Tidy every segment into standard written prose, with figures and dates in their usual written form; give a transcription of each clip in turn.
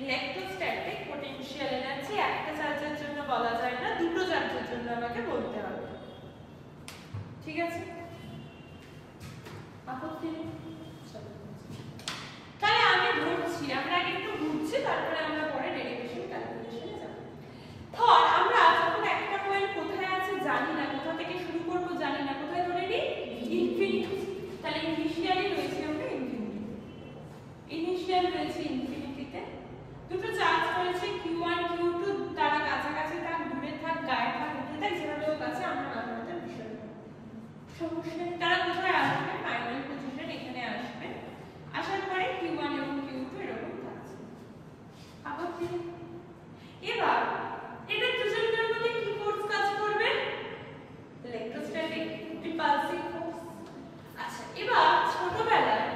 Electrostatic potential energy একটা চার্জের জন্য বলা যায় না, দুটো চার্জের জন্য আমাকে বলতে হবে। ঠিক আছে, আপত্তি নেই? তাহলে আমি ঘুরছি, আমরা আগে একটু ঘুরছি, তারপরে আমরা পরে ডেরিভেশন ক্যালকুলেশনে যাব। ধর আমরা যখন একটা পয়েন্ট কোথায় আছে জানি না, কোথা থেকে শুরু করব জানি না, কোথায় ধরে নিই ইনফিনিটি, তাহলে ইনিশিয়ালি রয়েছে আমরা ইনফিনিটি, ইনিশিয়াল রয়েছে ইনফিনিটিতে, দুটো চার্জ রয়েছে q1 q2, তারা কাছাকাছি থাক দূরে থাক গায়ে থাক উঠে থাক যেভাবে হোক আছে, আমরা আমাদের বিষয় সমস্যা নেই। তারা কোথায় আসবে? ফাইনাল পজিশন এখানে আসবে, আসার পরে q1 এবং q2 এরকম থাকছে। আপত্তি? এবার এটা দুজনের মধ্যে কি ফোর্স কাজ করবে? Electrostatic repulsive force. আচ্ছা, এবার ছোটবেলায়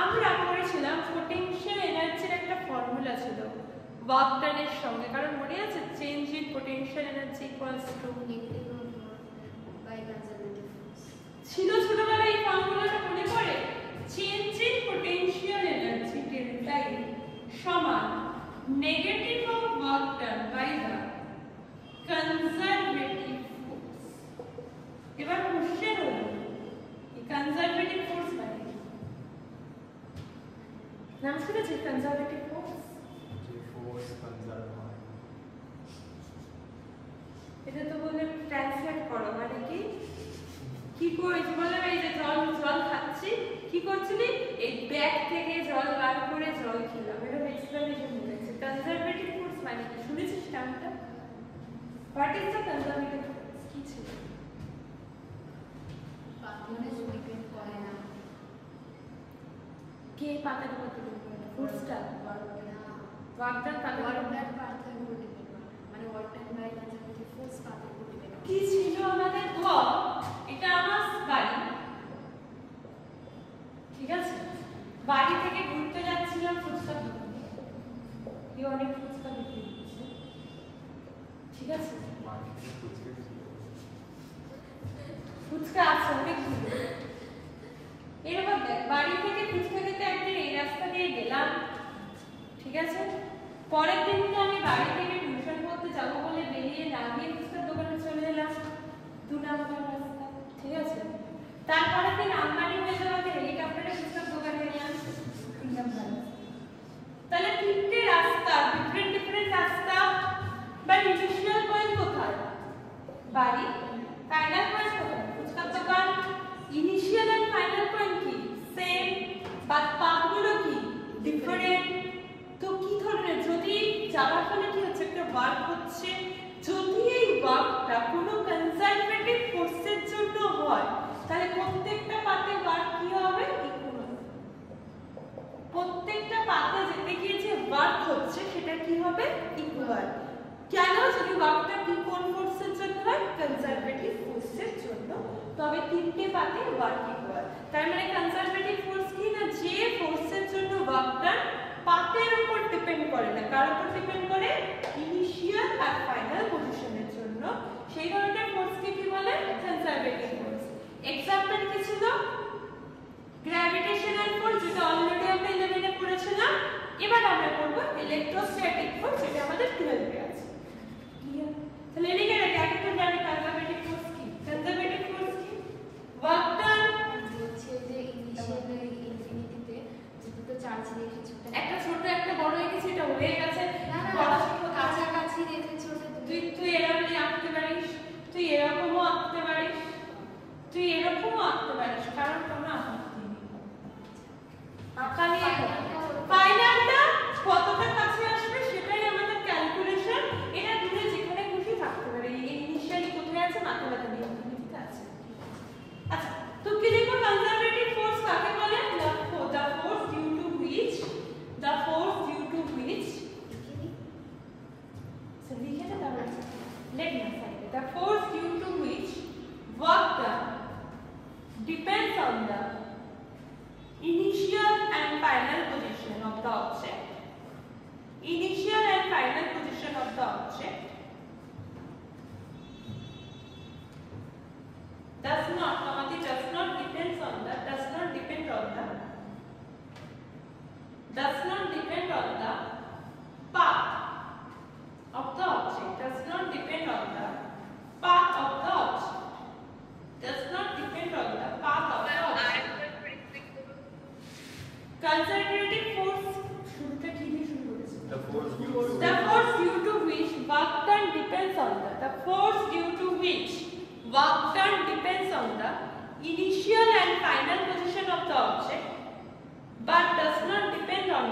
আমরা পড়েছিলাম পোটেনশিয়াল এনার্জির একটা ফর্মুলা ছিল ওয়ার্ক ডানের সঙ্গে, কারণ মনে আছে change in potential energy equals to negative by conservative force ছিল ছোটবেলায়। এই ফর্মুলাটা মনে পড়ে? Change in potential energy delta E সমান negative of work done by the conservative force. এবার কোশ্চেন হলো এই কনজারভেটিভ ফোর্স মানে কি? নাম শুনেছি কনজারভেটিভ ফোর্স? যে ফোর্স কনজার্ভ হয়, এটা তো বলে ট্রান্সলেট করো, মানে কি কি করেছি বললাম, এই যে জল খাচ্ছি, কি করছিলি? এই ব্যাগ থেকে জল বার করে জল খেলাম, এরকম এক্সপ্লেনেশন দিয়েছে। কনজারভেটিভ ফোর্স মানে কি শুনেছিস নামটা? What is the conservative force? কি ছিল? পাতনে ডিপেন্ড করে না, কে পাতার উপর ডিপেন্ড করে না? ফোর্সটা ওয়ার্ক ওয়ার্ক ডান ডান পাতার ওয়ার্ক উপর ডান পাতনের উপর ডিপেন্ড করে, মানে work done by conservative force পাতনের উপর ডিপেন্ড করে। কি ছিল আমাদের? ধর এটা আমার বাড়ি, ঠিক আছে, বাড়ি থেকে ঘুরতে যাচ্ছিলাম ফুচকা খেতে, এই অনেক ফুচকা বিক্রি করছে, ঠিক আছে, মার্কেটে ফুচকা ছিল, ফুচকা আছে অনেকগুলো। এরকম দেখ, বাড়ি থেকে ফুচকা খেতে একদিন এই রাস্তা দিয়ে গেলাম, ঠিক আছে, পরের দিনকে আমি বাড়ি থেকে টিউশন করতে যাবো বলে বেরিয়ে না গিয়ে ফুচকার দোকানে চলে এলাম, 2 নাম্বার রাস্তা, ঠিক আছে, তারপরের দিন আমদানি হয়ে যাওয়াতে হেলিকপ্টারে ফুচকার দোকানে গেলাম, 3 নাম্বার রাস্তা। তাহলে তিনটে রাস্তা, ডিফারেন্ট রাস্তা, বা ইনিশিয়াল পয়েন্ট কোথায়? বাড়ি, ফাইনাল পয়েন্ট কোথায়? ফুচকার দোকান। ইনিশিয়াল এন্ড ফাইনাল পয়েন্ট কি সেম, বাট পাথগুলো কি ডিফারেন্ট। তো কি ধরনের, যদি যাওয়ার ফলে কি হচ্ছে, একটা ওয়ার্ক হচ্ছে, যদি এই ওয়ার্কটা কোনো কনজারভেটিভ ফোর্সের জন্য হয়, তাহলে প্রত্যেকটা পাতে ওয়ার্ক কি হবে? ইকুয়াল। প্রত্যেকটা পাতে যেতে গিয়ে যে ওয়ার্ক হচ্ছে সেটা কি হবে? ইকুয়াল। কেন? যদি ওয়ার্কটা কি কোন ফোর্সের জন্য হয়? কনজারভেটিভ ফোর্সের জন্য, তবে তিনটে পাতে ওয়ার্ক ইকুয়াল। তার মানে কনজারভেটিভ ফোর্স কি না, যে ফোর্সের জন্য ওয়ার্কটা পাতের উপর ডিপেন্ড করে না, কার উপর ডিপেন্ড করে? ইনিশিয়াল আর ফাইনাল পজিশনের জন্য, সেই ধরনের ফোর্সকে কি বলে? Conservative force. এক্সাম্পল কি ছিল? গ্র্যাভিটেশনাল ফোর্স, যেটা অলরেডি আমরা 11 এ পড়েছিলাম। এবার আমরা করব ইলেকট্রোস্ট্যাটিক ফোর্স, যেটা আমাদের 12 এ আছে। ক্লিয়ার? তাহলে এদিকে একটা জানি কনজারভেটিভ ফোর্স কি? কনজারভেটিভ ফোর্স কি? ওয়ার্ক ডান বলছে যে ইনিশিয়ালি ইনফিনিটিতে যে দুটো চার্জ রেখেছে, একটা ছোট একটা বড় এঁকেছি, এটা হয়ে গেছে, না না বড় ছোট কাছাকাছি রেখেছে, ওটা তুই এরকমই আঁকতে পারিস, তুই এরকমও আঁকতে পারিস, তুই এরকমও আঁকতে পারিস, কারণ কোনো আপত্তি নেই। আঁকা নিয়ে ফাইনালটা কতটা কাছে আসবে সেটাই আমাদের ক্যালকুলেশন। এটা দূরে যেখানে খুশি থাকতে পারে, এই ইনিশিয়ালি কোথায় আছে, মাথা ব্যথা নিয়ে ইনফিনিটিতে আছে। আচ্ছা, তো কি দেখো কনজারভেটিভ ফোর্স কাকে বলে? the force due to which so লিখে দে তাহলে let me say the force due to which work done depends on the initial and Concentrating force শুরুটা কি দিয়ে শুরু করেছে? The force due The force due to which work done depends on the force due to which work done depends on the initial and final position of the object, but does not depend on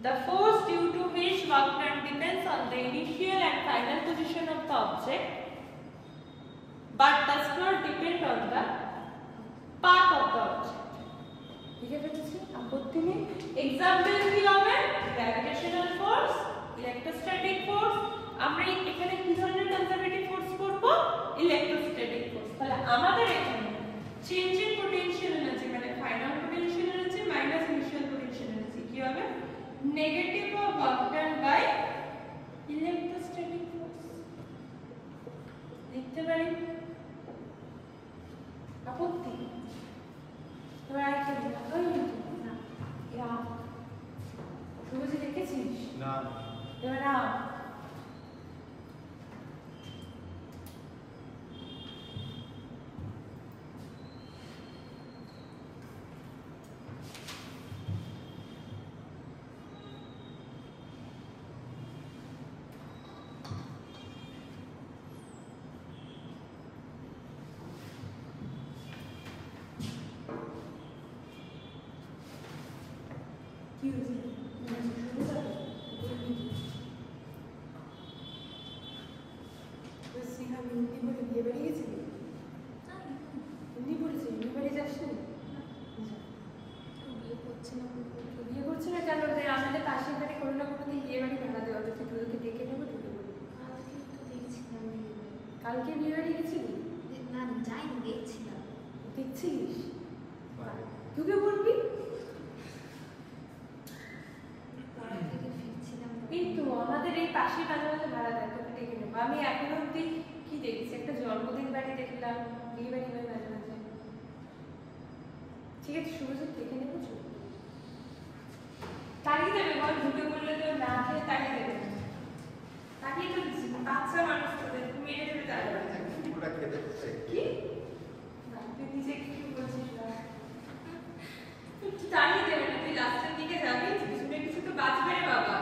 the force due to which work done depends on the initial and final position of the object, but does not depend on the path of the object. লিখে ফেলেছি, আপত্তি নেই। Example কি হবে? Gravitational force, electrostatic force. আমরা এখানে কি ধরনের কনজারভেটিভ ফোর্স করব? Electrostatic force. তাহলে আমাদের এখানে চেঞ্জ ইন পোটেনশিয়াল এনার্জি মানে final potential energy minus initial potential energy কি হবে? Negative of work done by electrostatic force. লিখতে পারি? আপত্তি? এবার আরেকটা দিলাম। ওই না ইয়া শুরুতে দেখেছিস? না এবার কি হয়েছে? হিন্দি বলে বিয়ে বাড়ি গেছিলি? হিন্দি পড়েছি, বিয়ে বাড়ি যাসনি? বিয়ে করছে না বিয়ে করছে না কেন? আমাদের পাশে এখানে কোনো না কোনো দিন বিয়ে বাড়ি ভাড়া দেওয়া হচ্ছে, তোদেরকে ডেকে নেবো ঢুকে বলি। কালকে তো দেখছিলাম কালকে বিয়ে বাড়ি গেছিলি? না যাইনি, দেখছিলাম। দেখছিস? ঢুকে পড়বি? এই তো আমাদের এই পাশে মাঝে মাঝে ভাড়া দেয়, তোকে ডেকে নেবো। আমি এখনো অব্দি কি দেখছি, একটা জন্মদিন বাড়ি দেখলাম, বিয়ে বাড়ি হয় মাঝে মাঝে। ঠিক আছে শুভজিৎ দেখে নেবো, তাড়িয়ে দেবে বল? ঢুকে পড়লে তো না খেয়ে তাড়িয়ে দেবে। তাড়িয়ে তো বাচ্চা মানুষ, তোদের মেরে দেবে তাড়িয়ে পুরো খেতে চাই কি? তুই নিজে কি বলছিস না? তুই তাড়িয়ে দেবে না, তুই লাস্টের দিকে যাবি, পিছনে কিছু তো বাঁচবে রে বাবা।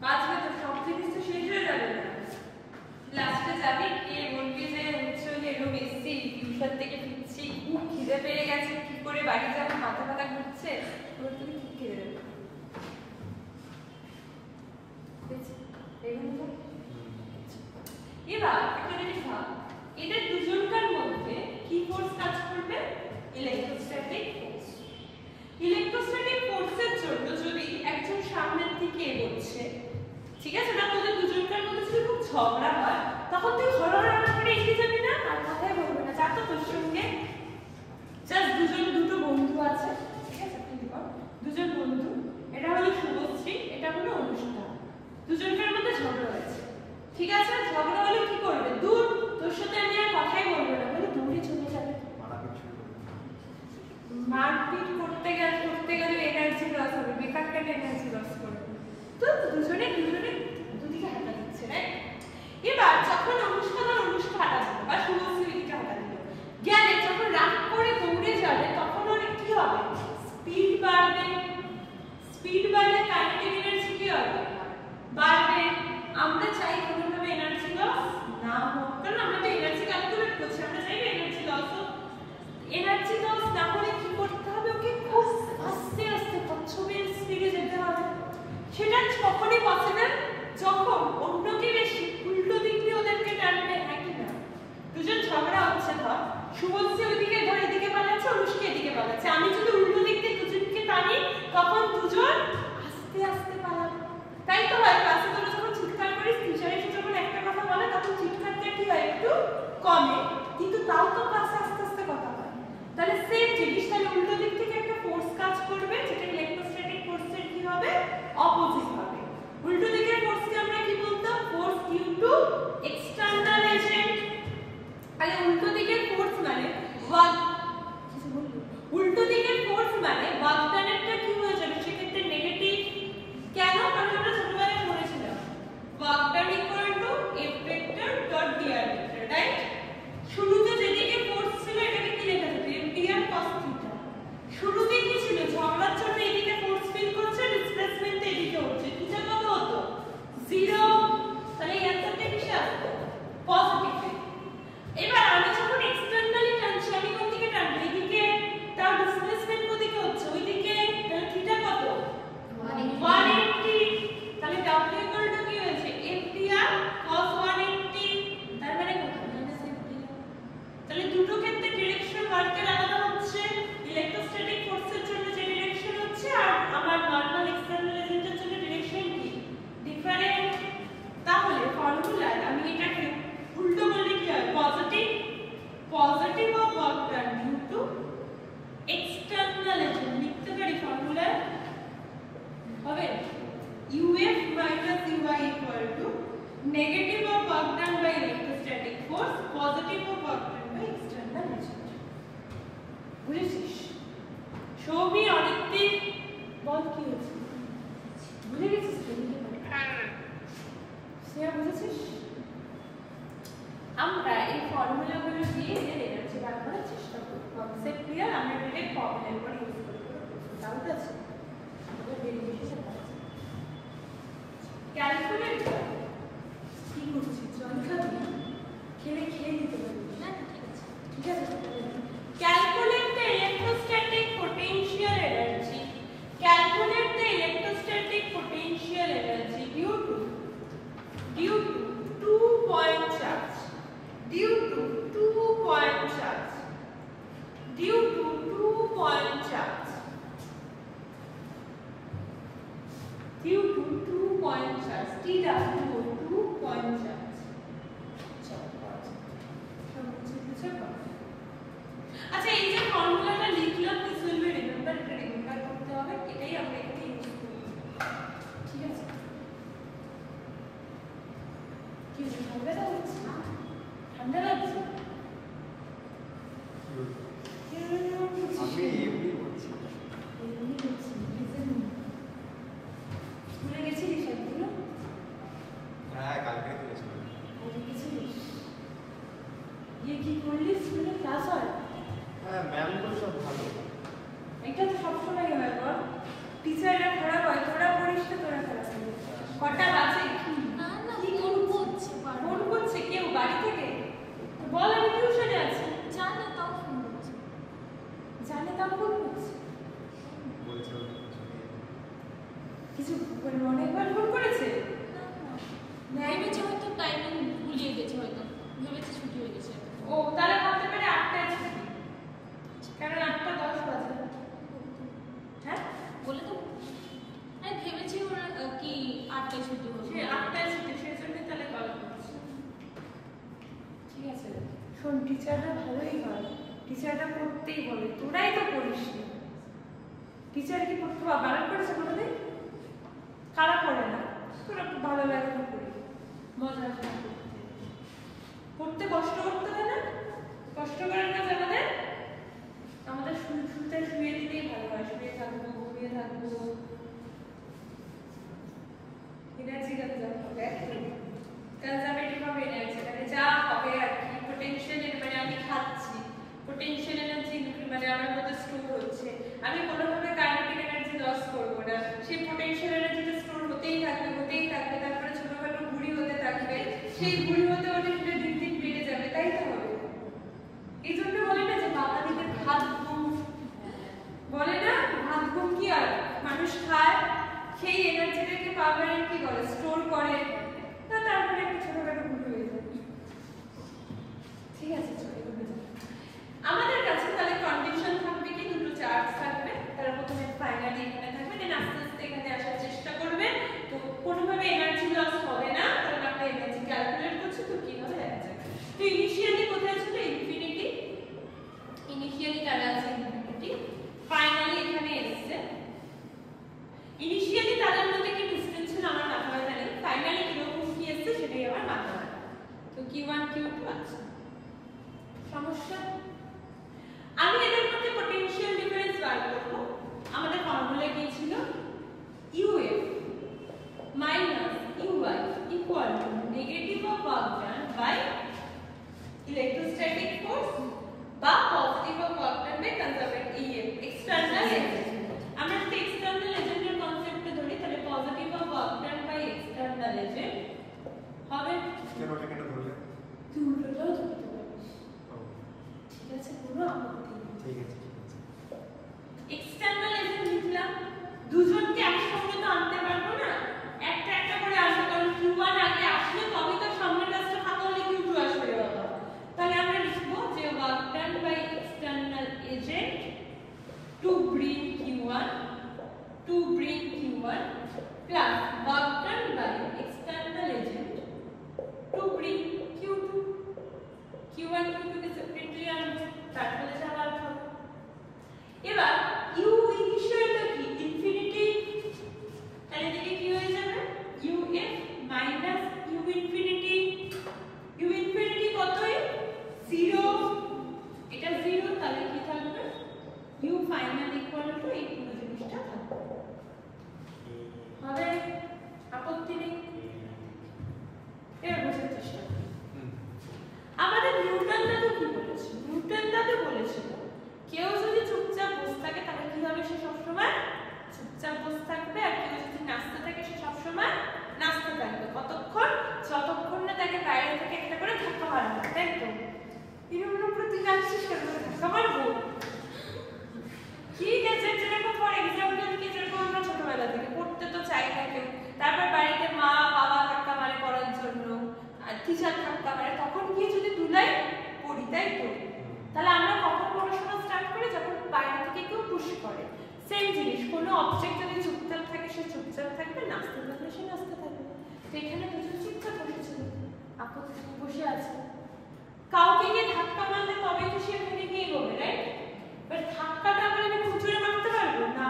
বাঁচবে তো, সব জিনিস তো শেষ হয়ে যাবে না। লাস্টে যাবি, গিয়ে বলবি যে হচ্ছে এরকম এসছি, টিউশন থেকে ফিরছি, খুব খিদে পেয়ে গেছে, কি করে বাড়ি যাবো, মাথা ব্যথা ঘুরছে, তোর তুমি ঠিক খেয়ে দেবে। এবার একটা জিনিস ভাব, এদের দুজনকার মধ্যে কি ফোর্স কাজ করবে? Electrostatic force. ইলেকট্রোস্ট্যাটিক ফোর্সের জন্য যদি একজন সামনের দিকে এগোচ্ছে, ঠিক আছে না, তোদের দুজনকার মধ্যে যদি খুব ঝগড়া হয়, তখন তুই হরহর করে এগিয়ে যাবি না, আর কথাই বলবে না। যার তো তোর সঙ্গে জাস্ট দুটো বন্ধু আছে, ঠিক আছে, দুজন বন্ধু, এটা হলো শুভশ্রী, এটা হলো অনুষ্ঠান, দুজনকার মধ্যে ঝগড়া হয়েছে, ঠিক আছে? ঝগড়া হলে কি করবে? দূর, তোর সাথে আমি আর কথাই বলবো না, বলে দূরে চলে যাবে। মারপিট করতে গেলে এনার্জি লস হবে, বেকারটার এনার্জি লস করবে। তো দুজনে দুদিকে হাঁটা দিচ্ছে, রাইট? এবার যখন অনুষ্কা হাঁটা দিল বা শুভশ্রী দিকে হাঁটা দিল, গেলে যখন রাগ করে দৌড়ে যাবে, তখন ওর কি হবে? স্পিড বাড়বে। স্পিড বাড়লে কাইনেটিক এনার্জি কি হবে? বাড়বে। আমরা চাই কোনোভাবে এনার্জি লস না হোক, কারণ আমরা তো এনার্জি ক্যালকুলেট করছি, আমরা চাই এনার্জি লস হোক। এনার্জি লস না হলে কি করতে হবে? ওকে খুব আস্তে আস্তে কচ্ছপের স্পিডে যেতে হবে। সেটা কখনই পসিবল যখন অন্যকে বেশি উল্টো দিক দিয়ে ওদেরকে টানবে, হ্যাঁ কি না? দুজন ঝগড়া হচ্ছে, ধর শুভশ্রী ওইদিকে ধর এদিকে পালাচ্ছে, অনুষ্কা এদিকে পালাচ্ছে, আমি যদি উল্টো দিক দিয়ে দুজনকে টানি, তখন দুজন আস্তে আস্তে পালাবে। তাই তো হয় ক্লাসে তোরা যখন চিৎকার করিস, টিচার এসে যখন একটা কথা বলে, তখন চিৎকারটা কি হয়? একটু কমে, কিন্তু তাও তো ক্লাসে আস্তে আস্তে কথা হয়। তাহলে সেম জিনিস, তাহলে উল্টো দিক থেকে একটা ফোর্স কাজ করবে, যেটা ইলেকট্রোস্ট্যাটিক ফোর্সের কি হবে? অপোজিট হবে। উল্টো দিকের ফোর্সকে আমরা কি বলতাম? Force due to external agent. তাহলে উল্টো দিকের ফোর্স মানে ওয়ার্ক, কিছু বলবো? উল্টো দিকের ফোর্স মানে ওয়ার্ক ডানেরটা কি হয়ে যাবে? সেক্ষেত্রে নেগেটিভ। কেন? স্নেহা বুঝেছিস? আমরা এই ফর্মুলাগুলো দিয়ে এদের এনার্জি বার করার চেষ্টা করি। Concept clear? আমরা ডিরেক্ট ফর্মুলার উপর ইউজ করে ডাউট আছে? ক্যালকুলেট কি করছিস? জল খাবি? খেলে খেয়ে দিতে পারবি না? ঠিক আছে। Calculate the electrostatic potential energy. Calculate the electrostatic potential energy due to 2-point charge. Due to 2-point charge. Due to 2-point charge. Due to 2-point charge. TW 2-point charge. আচ্ছা, এই যে ফর্মুলাটা লিখলাম দিস উইল বি রিমেম্বার, এটা remember করতে হবে, এটাই আমরা এখানে ইউজ করি। ঠিক আছে? কি ঠান্ডা লাগছে? ঠান্ডা লাগছে? আমি এমনি করছি। এমনি করছি, স্কুলে গেছিলিস একদিন? হ্যাঁ, কালকে গেছিলাম। কালকে গেছিলিস? গিয়ে কি করলি? স্কুলে ক্লাস হয়? হ্যাঁ, ম্যামগুলো সব ভালো। এটা তো সবসময় হয় বল, টিচাররা খারাপ হয়, তোরা পড়িস তো তোরা খারাপ হবে। কটা বাজে? না না, ফোন করছে ফোন করছে কেউ বাড়ি থেকে? বল আমি টিউশনে আছি। জানে তাও ফোন করছে। জানে তাও ফোন করছে? বলছে কিছু অনেকবার ফোন করেছে? ভেবেছে হয়তো টাইমিং ভুলিয়ে গেছে, হয়তো ভেবেছে ছুটি হয়ে গেছে। ও তাহলে ভাবতে পারে 8টায় ছুটি, কারণ 8:10 বাজে। হ্যাঁ বলে তো আমি ভেবেছি ওরা কি 8টায় ছুটি হবে। সে 8টায় ছুটি, সেজন্য তাহলে কল করছে। ঠিক আছে, শোন, টিচাররা ভালোই হয়, টিচাররা পড়তেই বলে, তোরাই তো পড়িস না। টিচার কি পড়তে বারণ করেছে কোনোদিন? কারা পড়ে না? তোরা ভালো লাগে না পড়ি, মজা আসে না পড়তে। পড়তে কষ্ট করতে হয় না? কষ্ট করার কাজ আমাদের আমাদের শুতে শুয়ে দিলেই ভালো হয়। শুয়ে থাকবো, ঘুমিয়ে থাকবো, এনার্জি কনজারভেটিভ হবে এনার্জি, মানে যা হবে আর কি। পোটেনশিয়াল মানে আমি খাচ্ছি, পোটেনশিয়াল এনার্জি মানে আমার মধ্যে স্টোর হচ্ছে, আমি কোনোভাবে কাইনেটিক এনার্জি লস করবো না। সেই পোটেনশিয়াল এনার্জিটা স্টোর হতেই থাকবে, তারপরে ছোটখাটো ঘুড়ি হতে থাকবে, সেই ঘুড়ি হতে হতে সেটা দিন দিন বেড়ে যাবে, তাই তো হবে। এই জন্য বলে না যে বাঙালিদের ভাত ঘুম, বলে না ভাত ঘুম কি আর মানুষ খায়, সেই এনার্জিটাকে পাওয়ার কি করে, স্টোর করে, না তারপরে একটা ছোটখাটো ঘুড়ি হয়ে যাবে। ঠিক আছে, আমাদের কাছে তাহলে কন্ডিশন থাকবে কি, দুটো চার্জ থাকবে, তারা প্রথমে ফাইনালি এখানে থাকবে, দেন আস্তে আস্তে এখানে আসার চেষ্টা করবে। তো কোনোভাবে এনার্জি লস হবে না, কারণ আমরা এনার্জি ক্যালকুলেট করছি, তো কি হবে দেখা যাবে। তো ইনিশিয়ালি কোথায় ছিল? ইনফিনিটি। ইনিশিয়ালি তারা আছে ইনফিনিটি, ফাইনালি এখানে এসেছে। ইনিশিয়ালি তাদের মধ্যে কি ডিসটেন্স ছিল আমার মাথা ব্যথা নেই, ফাইনালি কিরকম কি এসেছে সেটাই আমার মাথা ব্যথা। তো Q1 Q2 আছে, সমস্যা? আমি এদের মধ্যে পোটেনশিয়াল ডিফারেন্স বার করব। আমাদের ফর্মুলা কি ছিল? UF minus UY equal to negative of work done by electrostatic force বা positive of work done by conserving EF external agent। আমরা যদি external agent এর কনসেপ্টে ধরি, তাহলে positive of work done by external agent হবে। কেন ওটা কেন ধরলে? তুই উল্টোটাও ধরতে পারিস, ঠিক আছে, কোনো আপত্তি নেই। ঠিক আছে, ঠিক আছে। এক্সটার্নাল এজেন্ট লিখলাম, দুজনকে একসঙ্গে তো আনতে পারবো না, একটা একটা করে আসবে, কারণ Q1 আগে আসলে তবে তো সামনের কাজটা ফাঁকা হলে Q2 আসবে বাবা। তাহলে আমরা লিখবো যে work done by external agent to bring Q1 plus work done by external agent to bring Q2। Q1 Q2 কে সেপারেটলি আনবো, তারপরে যা বার হবে। এবার ইউ ইনিশিয়ালটা কি? ইনফিনিটি, তাহলে এদিকে কি হয়ে যাবে? UF minus U infinity. U infinity কতই? 0, এটা 0, তাহলে কি থাকবে? ইউ ফাইনাল ইকুয়াল টু এই পুরো জিনিসটা থাকবে। হবে? আপত্তি নেই? বোঝার চেষ্টা করি। হুম। আমাদের নিউটন দাদু কি বলেছিল? নিউটন দাদু বলেছিল কেউ যদি চুপচাপ বসে থাকে তাহলে কি হবে? সে সবসময় চুপচাপ বসে থাকবে, আর কেউ যদি নাচতে থাকে সে সবসময় নাচতে থাকবে। কতক্ষণ? যতক্ষণ না তাকে বাইরে থেকে একটা করে ধাক্কা মারা হয়, তাই তো? এরকম উপরে তুই নাচছিস কেন? ধাক্কা মারবো? ঠিক আছে, যেরকম ফর এক্সাম্পল কি যেরকম আমরা ছোটবেলা থেকে পড়তে তো চাই না কেউ, তারপর বাড়িতে মা বাবা ধাক্কা মারে পড়ার জন্য, আর টিচার ধাক্কা মারে, তখন গিয়ে যদি তুলাই পড়ি, তাই তো? তাহলে আমরা কখন পড়াশোনা স্টার্ট করি? যখন বাইরে থেকে কেউ পুশ করে। সেম জিনিস, কোনো অবজেক্ট যদি চুপচাপ থাকে সে চুপচাপ থাকবে, নাচতে থাকলে সে নাচতে থাকবে। তো এখানে দুজন চুপচাপ বসেছিল, আপত্তি বসে আছে। কাউকে গিয়ে ধাক্কা মারলে তবে তো সে ওখানে গিয়ে এগোবে, রাইট? বাট ধাক্কাটা আমরা কি খুব জোরে মারতে পারবো না?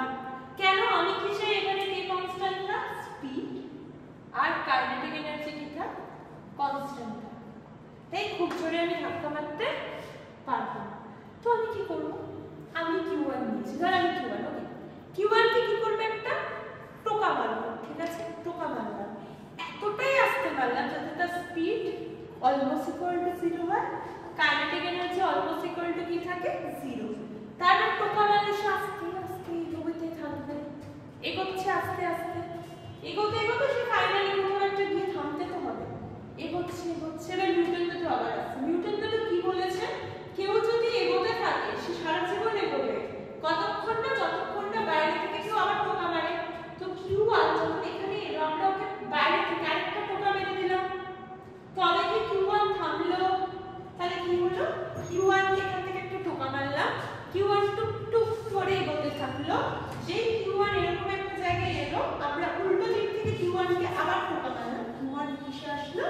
কেন? আমি কি চাই এখানে কে কনস্ট্যান্ট না? স্পিড আর কাইনেটিক এনার্জি কি থাক? কনস্ট্যান্ট থাক। তাই খুব জোরে আমি ধাক্কা মারতে পারবো না। তো আমি কি করব? আমি Q1 নিয়েছি, ধর আমি Q1, ওকে। Q1 কে কি করবে? একটা টোকা মারবো, ঠিক আছে? টোকা মারলাম, এতটাই আসতে পারলাম যাতে তার স্পিড অলমোস্ট ইকুয়াল টু 0 হয়, kinetic energy almost equal to কি থাকে? 0। তারপর টোকা মারলে সে আস্তে আস্তে এগোতে থাকবে, এগোচ্ছে আস্তে আস্তে, এগোতে এগোতে সে ফাইনালি কোথাও একটা গিয়ে থামতে তো হবে। এগোচ্ছে এগোচ্ছে, এবার নিউটন দাদু আবার আসছে। নিউটন দাদু কি বলেছে? কেউ যদি এগোতে থাকে সে সারা জীবন এগোবে, কতক্ষণ না? যতক্ষণ না বাইরে থেকে কেউ আবার টোকা মারে। তো Q1 যখন এখানে এলো, আমরা ওকে বাইরে থেকে আরেকটা টোকা মেরে দিলাম, তবে কি Q1 থামলো? তাহলে কি হলো? Q1 কে এখান থেকে একটা টোকা মারলাম, Q1 টুক টুক করে এগোতে থাকলো। যেই Q1 এরকম একটা জায়গায় এলো, আমরা উল্টো দিক থেকে Q1 কে আবার টোকা মারলাম, Q1 কিসে আসলো?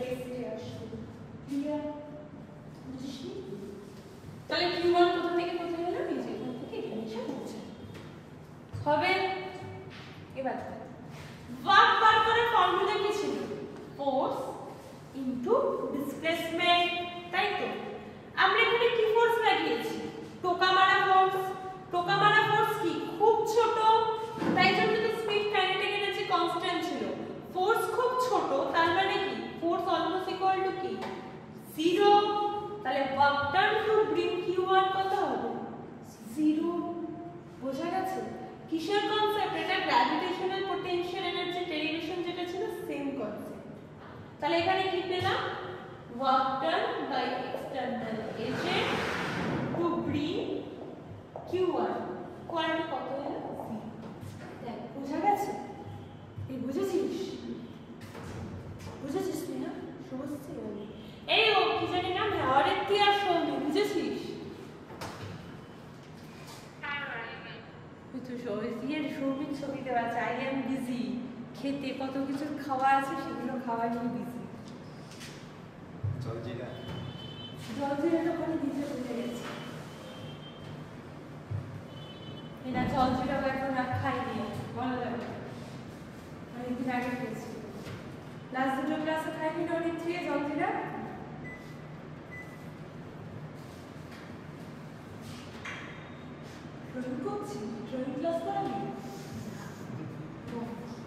রেস্টে আসলো। ক্লিয়ার? বুঝছিস? তাহলে Q1 কোথা থেকে কোথায় এলো? এই যে এখান থেকে এখানে এসে পৌঁছে হবে। এবার ওয়ার্ক বার করার ফর্মুলা কি ছিল? ফোর্স ইনটু ডিসপ্লেসমেন্ট, তাই তো? আমরা এখানে কি ফোর্স লাগিয়েছি? টোকা মারা ফোর্স। টোকা মারা ফোর্স কি? খুব ছোট, তাই জন্য তো স্পিড কাইনেটিক এনার্জি কনস্ট্যান্ট ছিল। ফোর্স খুব ছোট, তার মানে কি? ফোর্স অলমোস্ট ইকুয়াল টু কি? 0। তাহলে work done to bring Q1 কত হবে? 0। বোঝা গেছে? কিসের কনসেপ্ট এটা? গ্র্যাভিটেশনাল পোটেনশিয়াল এনার্জি ডেরিভেশন যেটা ছিল, সেম কনসেপ্ট। তাহলে এখানে কি পেলাম? Work done by external agent to bring Q1 equal to কত হলো? 0। দেখ, বোঝা গেছে? এই বুঝেছিস? বুঝেছিস না? সমস্যা নেই। এই ও কি জানি নাম, হরেত্তি আর সৌমি, বুঝেছিস? তুই সৌমির ছবি দেওয়া আছে, আই এম বিজি, খেতে কত কিছু খাওয়া আছে, সেগুলো খাওয়া নিয়ে বিজি। জলজিরা জলজিরাটা ওখানে নিজে বুঝে গেছে। না, জলজিরা এখন আর খাইনি, বলা যাবে না, অনেকদিন আগে খেয়েছি। লাস্ট দুটো ক্লাসে খাইনি না অনেক দিয়ে জলজিরা। ড্রয়িং করছি, ড্রয়িং ক্লাস করাবি?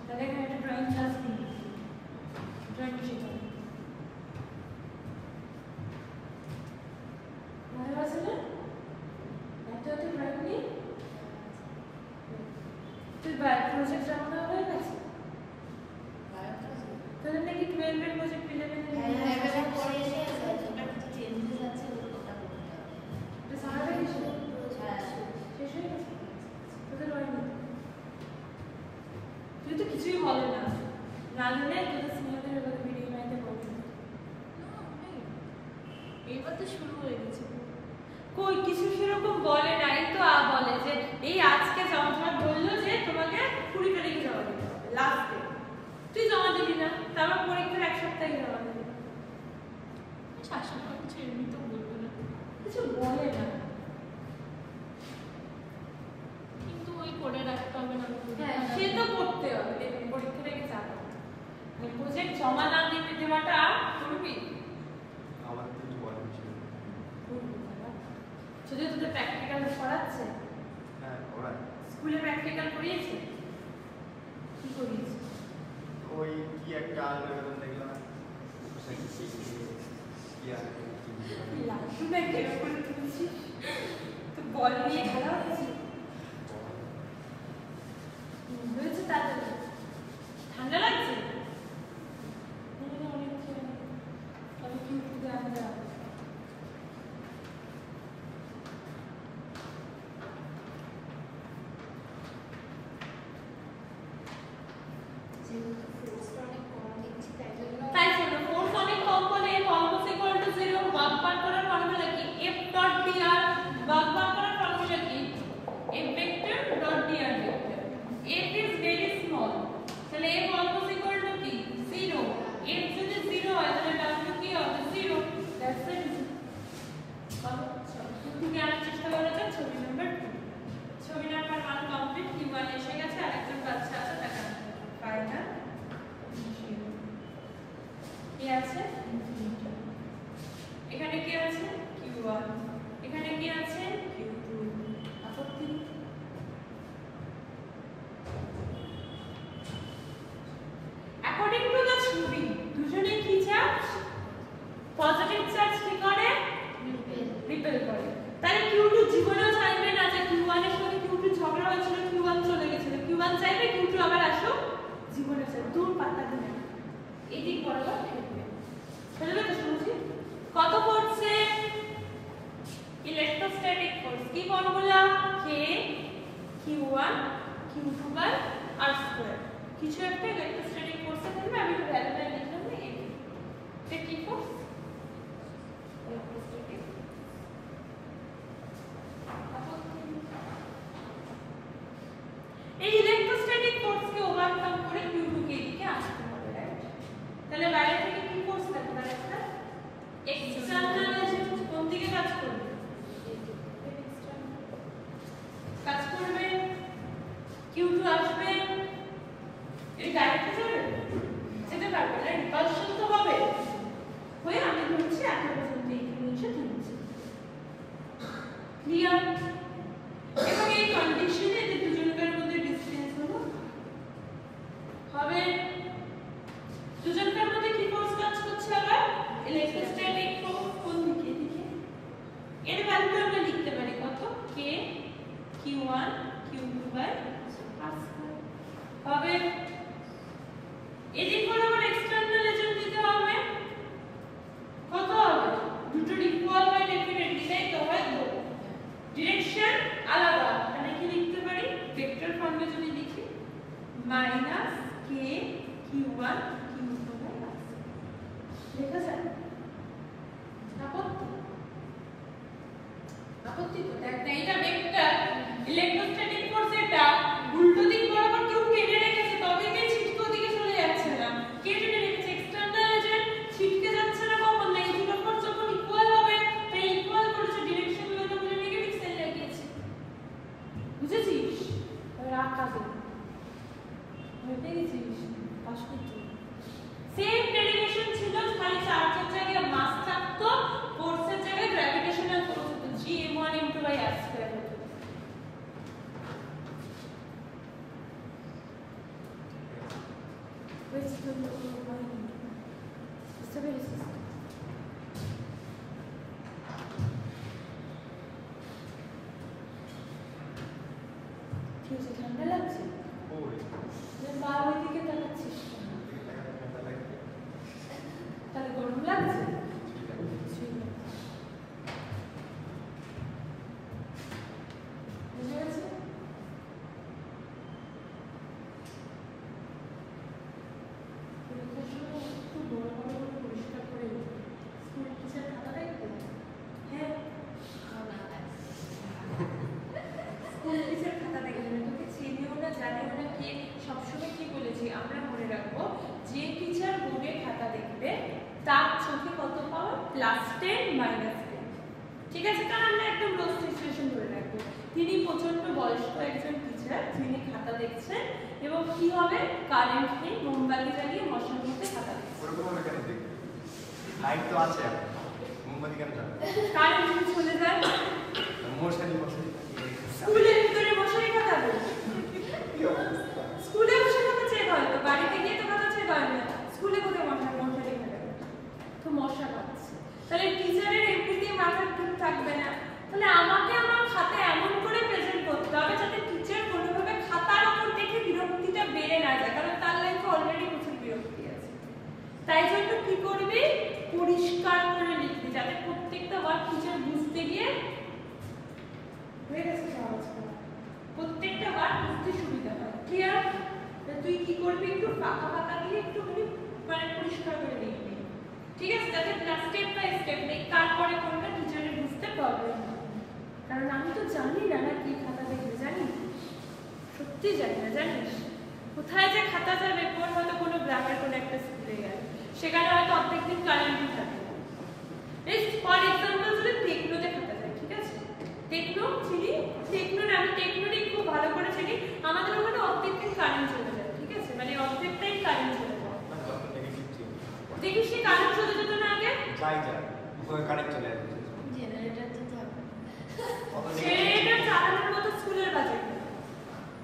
তাহলে এখানে একটা ড্রয়িং ক্লাস নিই, ড্রয়িং শেখাবো। মনে আছে না? একটা ড্রয়িং নিই। তুই প্রজেক্ট জমা দেওয়া হয়ে গেছে? তোদের নাকি 12 এর প্রজেক্ট 11 এর তুই তো কিছুই বলে না, না জানে তোদের সিনিয়রদের কথা ভিডিও বানাইতে বলবি। এইবার তো শুরু হয়ে গেছে। কই কিছু সেরকম বলে না, এই তো বলে যে এই আজকে জমা বললো যে তোমাকে 20 তারিখে জমা দিতে হবে লাস্টে, তুই জমা দিবি না, তারপর পরীক্ষার এক সপ্তাহে জমা দিবি। শাসন করছে, এমনি তো বলবো না, কিছু বলে না, কিন্তু ওই করে রাখতে হবে না। হ্যাঁ সে তো করতে হবে, দেখুন পরীক্ষা থেকে চাপ প্রজেক্ট জমা না দিতে দেওয়াটা করবি। আমার কিছু বলার ছিল। যদি তোদের প্র্যাকটিক্যাল করাচ্ছে, হ্যাঁ ওরা স্কুলে প্র্যাকটিক্যাল করিয়েছে, কি করিয়েছে? ওই কি একটা আলগোরিদম দেখলাম, লাড্ডু ব্যাগ কেন করে তুলছিস? তো বল নিয়ে খেলা হচ্ছে। হয়েছে তাড়াতাড়ি। ঠান্ডা লাগছে? অনেক তবে কি উঠতে আমরা তাই শোনো, ফোর্স অনেক কম বলে অলমোস্ট ইকুয়াল টু 0 ভাগ বার করার ফর্মুলা কি? f ডট dr ভাগ বার করার ফর্মুলা কি? f vector dot dr vector. f is very small, তাহলে f অলমোস্ট ইকুয়াল টু কি? 0। f যদি 0 হয় তাহলে w কি হবে? 0। That's it. তুমি আনার চেষ্টা করা যাক ছবি নাম্বার 2। ছবি নাম্বার 1 কমপ্লিট, q1 এসে গেছে, আরেকজন বাচ্চা আছে তাকে ফাইনাল কি আছে? এখানে কি আছে? q1, এখানে কি আছে? q2। আপত্তি? অ্যাকর্ডিং টু দ্য ছবি দুজনে কি চার্জ? পজিটিভ চার্জ কি করে? রিপেল করে। তাহলে q2 জীবনেও চাইবে না যে q1 এর সঙ্গে q2 ঝগড়া হয়েছিল, q1 চলে গেছিল, q1 চাইবে q2 আবার আসুক, জীবনে চাইবে দূর পাতা দিবে না, এদিক বরাবর ঠেকবে। বুঝলে তো শুনছি? কত করছে? ইলেকট্রোস্ট্যাটিক ফোর্স কি formula? k q1 q2 by r2। কিছু একটা ইলেকট্রোস্ট্যাটিক ফোর্সে থাকবে, আমি একটু ভ্যালুটা লিখলাম না, এটা কি ফোর্স? ইলেকট্রোস্ট্যাটিক। এই ইলেকট্রোস্ট্যাটিক ফোর্সকে ওভারকাম করে q2 কে এদিকে আসতে হবে, রাইট? তাহলে বাইরে থেকে কি ফোর্স থাকবে? তার একটা এক্সটারনাল এজেন্ট কোন দিকে কাজ করবে? কাজ করবে, q2 আসবে, এই ডাইরেক্টে যাবে, যেতে পারবে না, রিপালশন তো হবে। হয়ে আমি ধরছি এত পর্যন্ত এখানে এসে থেমেছে। ক্লিয়ার? এবং এই কন্ডিশনে এদের দুজনকার মধ্যে ডিসটেন্স হলো হবে, দুজনকার মধ্যে কি ফোর্স কাজ করছে? আবার ইলেকট্রোস্ট্যাটিক ফোর্স। কোন দিকে? এদিকে। এর ভ্যালুটা আমরা লিখতে পারি কত? k q1 q2 by r2 হবে। এদিক বরাবর এক্সটারনাল এজেন্ট দিতে হবে, কত হবে? দুটোর ইকুয়াল হয় ডেফিনেটলি, তাই তো? হয় তো? ডিরেকশন আলাদা, তাহলে কি লিখতে পারি? ভেক্টর ফর্মে যদি লিখি minus k q1 q2 by r2 লেখা যায়? আপত্তি? আপত্তি তো দেখ না, এটা ভেক্টর ইলেকট্রোস্ট্যাটিক ফোর্স, এটা উল্টো দিক বরাবর কেউ টেনে রেখেছে, তবে কে ছিটকে ওদিকে চলে যাচ্ছে না। কে টেনে রেখেছে? External agent. ছিটকে যাচ্ছে না কখন? না এই দুটো ফোর্স যখন ইকুয়াল হবে, তাই ইকুয়াল করেছে, ডিরেকশন গুলো বলে নেগেটিভ সাইন লাগিয়েছে। বুঝেছিস? রাখ কাজে হয়ে গেছিস, পাস করতে সেম ডেরিভেশন ছিল, খালি চার্জের জায়গায় মাস থাকতো, ফোর্সের জায়গায় গ্র্যাভিটেশনাল ফোর্স হতো, g(m1 * r2) হতো। বুঝতে পেরেছিস? কি হচ্ছে? ঠান্ডা লাগছে? বা ওইদিকে তাকাচ্ছিস তাহলে গরম লাগছে? বুঝে গেছে? একটু বড় বড় করে পরিষ্কার করে স্কুল টিচার খাতা দেখবে? হ্যাঁ, স্কুল টিচার খাতা দেখবে, তোকে চিনিও না জানিও না, কে সবসময় কি বলেছি আমরা মনে রাখবো, যে টিচার বোর্ডে খাতা দেখবে তার চোখে কত পাওয়ার? +10 -10। ঠিক আছে? কারণ আমরা একদম রোজ সিচুয়েশন ধরে রাখবো, তিনি প্রচন্ড বয়স্ক একজন টিচার, যিনি খাতা দেখছেন, এবং কি হবে? কারেন্ট নেই, মোমবাতি জ্বালিয়ে মশার মধ্যে খাতা দেখছেন। ওরকম ভাবে কেন দেখবে? লাইট তো আছে, মোমবাতি কেন জ্বালাবে? কারেন্ট যদি চলে যায়, মশারি স্কুলের ভিতরে মশারি খাটাবে, কি অবস্থা? স্কুলে বসে খাতা চেক হয় তো, বাড়িতে গিয়ে তো খাতা চেক হয় না, স্কুলে কোথায় মশারি খাটাবে? তুই কি করবি একটু ফাঁকা ফাঁকা দিয়ে একটু মানে পরিষ্কার করে দিবি, ঠিক আছে, যাতে স্টেপ বাই স্টেপ নেই তারপরে কোনটা টিচারের বুঝতে প্রবলেম হয়। কারণ আমি তো জানি না না কি খাতা দেখবে, জানি সত্যি জানি না, জানিস কোথায় যে খাতা যাবে, কোন হয়তো কোনো গ্রামের কোনো একটা স্কুলে গেল, সেখানে হয়তো অর্ধেক দিন কারেন্টই থাকে। ফর এক্সাম্পল যদি টেকনোতে খাতা যায়, ঠিক আছে, টেকনো চিনি, টেকনোর আমি টেকনোরই খুব ভালো করে চিনি, আমাদের ওখানে অর্ধেক দিন কারেন্ট চলে যায়, ঠিক আছে, মানে অর্ধেক টাইম কারেন্ট চলে যায়। দেখিস সে কারেন্ট চলে যেত না আগে, যাই ওই কারেন্ট চলে যাবে, জেনারেটর তো থাকবে, জেনারেটর চালানোর মতো স্কুলের বাজেট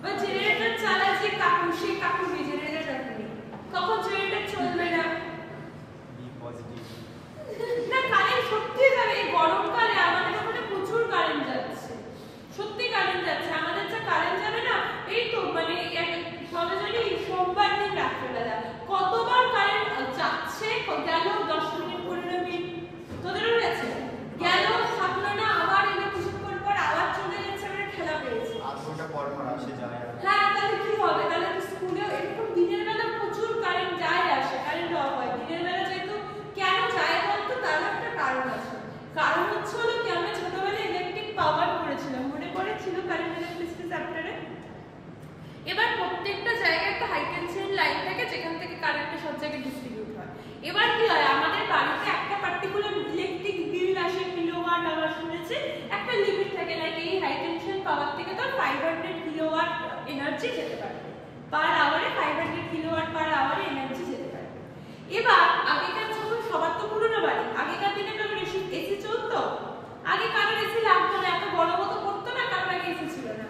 বা জেনারেটর চালায় যে কাকু, সেই কাকু জেনারেটর রাখেনি, কখন জেনারেটর চলবে না। বি পজিটিভ না কারেন্ট সত্যি যাবে, এই গরমকালে আমাদের ওখানে প্রচুর কারেন্ট যাচ্ছে, সত্যি কারেন্ট যাচ্ছে, আমাদের যা কারেন্ট যাবে না, এই তো মানে সবে জানি সোমবার দিন রাত্রেবেলা কতবার কারেন্ট যাচ্ছে, গেল 10 মিনিট 15 মিনিট, তোদেরও গেছে, গেল থাকলো না, আবার এলো কিছুক্ষণ পর আবার চলে যাচ্ছে, আমরা খেলা পেয়েছি। আর ওটা পর আসে যায়। হ্যাঁ তাহলে কি হবে, তাহলে তো স্কুলেও এরকম দিনের বেলা প্রচুর কারেন্ট যায় আসে, কারেন্ট অফ হয় দিনের বেলা, যেহেতু কেন যায় বলতো, তার একটা কারণ আছে, কারণ হচ্ছে হলো কি আমরা ছোটবেলায় ইলেকট্রিক পাওয়ার পড়েছিলাম, মনে পড়েছিল কারেন্ট ইলেকট্রিসিটি চ্যাপ্টারে। এবার প্রত্যেকটা জায়গায় একটা হাই টেনশন লাইন থাকে যেখান থেকে কারেন্টটা সব জায়গায় ডিস্ট্রিবিউট হয়। এবার কি হয়, আমাদের বাড়িতে একটা পার্টিকুলার ইলেকট্রিক বিল আসে কিলোওয়াট আওয়ার, শুনেছি একটা লিমিট থাকে, লাইক এই হাই টেনশন পাওয়ার থেকে তো 500 কিলোওয়াট এনার্জি যেতে পারে পার আওয়ারে, 500 কিলোওয়াট পার আওয়ারে এনার্জি যেতে পারে। এবার আগেকার যখন সবার তো পুরোনো বাড়ি, আগেকার দিনে তো এসি চলতো, আগে কারোর এসি লাগতো না, এত বড় মতো করতো না, কারোর আগে এসি ছিল না।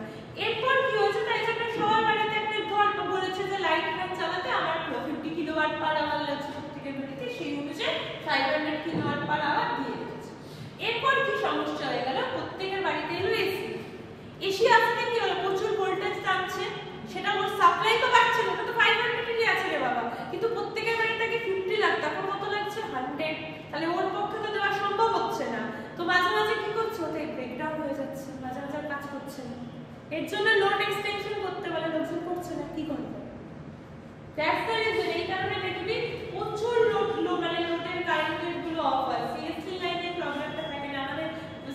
এরপর কি হয়েছে, তাই জন্য সবার বাড়িতে একটা ধর বলেছে যে লাইট ফ্যান চালাতে আমার 50 কিলোওয়াট পার আওয়ার লাগছে প্রত্যেকের বাড়িতে, সেই অনুযায়ী 500 কিলোওয়াট পার আওয়ার দিয়ে দিয়েছে। এরপর কি সমস্যা হয়ে গেল, প্রত্যেকের বাড়িতে এলো এসি, এসি আসতে কি হলো, প্রচুর ভোল্টেজ টানছে, সেটা ওর সাপ্লাই তো পাচ্ছে না, ওটা তো 500 এর আছে রে বাবা, কিন্তু প্রত্যেকের বাড়িতে কি 50 লাখ, তখন কত লাগছে 100, তাহলে ওর পক্ষে তো দেওয়া সম্ভব হচ্ছে না, তো মাঝে মাঝে কি করছে, ওদের ব্রেকডাউন হয়ে যাচ্ছে, মাঝে মাঝে কাজ করছে না, এর জন্য লোড এক্সটেনশন করতে বলে, লোকজন করছে না, কি করবে, দ্যাটস দ্য রিজন। এই কারণে দেখবি প্রচুর মানে লোডের কারেন্টের গুলো অফ হয়, সিএসসি লাইনের প্রবলেমটা থাকে না, আমাদের